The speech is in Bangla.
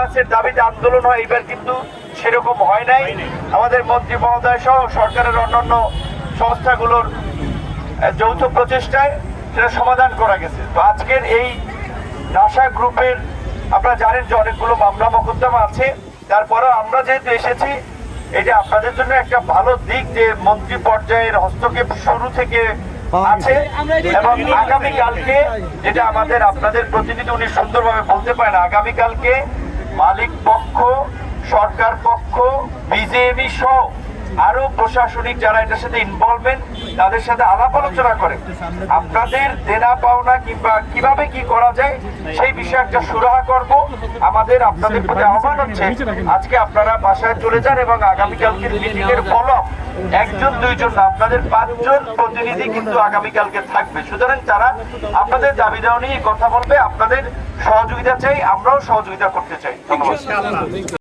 মাসের দাবিতে আন্দোলন হয়, এবার কিন্তু সেরকম হয় নাই। আমাদের মন্ত্রী মহোদয় সহ সরকারের অন্যান্য সংস্থাগুলোর যৌথ প্রচেষ্টায় সেটা সমাধান করা গেছে। তো আজকের এই নাশা গ্রুপের আপনারা জানেন যে অনেকগুলো মামলা মোকদ্দমা আছে, তারপরেও আমরা যেহেতু এসেছি, এটা আপনাদের জন্য একটা ভালো দিক যে মন্ত্রী পর্যায়ের হস্তক্ষেপ শুরু থেকে আছে। এবং আগামীকালকে যেটা আমাদের আপনাদের প্রতিনিধি উনি সুন্দরভাবে বলতে পারেন, আগামীকালকে মালিক পক্ষ, সরকার পক্ষ, বিজেপি সহ আরো প্রশাসনিক যারা এটার সাথে ইনভলভমেন্ট তাদের সাথে আলাপ আলোচনা করে আপনাদের দেনা পাওনা কিংবা কিভাবে কি করা যায় সেই বিষয়ে একটা সুরাহা করব। আমাদের আপনাদের প্রতি আহ্বান হচ্ছে আজকে আপনারা বাসায় চলে যান এবং আগামীকালকের মিটিং এর ফলো একজন দুইজন না, আপনাদের 5 জন প্রতিনিধি কিন্তু আগামীকালকে থাকবে। সুতরাং তারা আপনাদের দাবি দাওয়া নিয়ে কথা বলবে, আপনাদের সহযোগিতা চাই, আমরাও সহযোগিতা করতে চাই। ধন্যবাদ।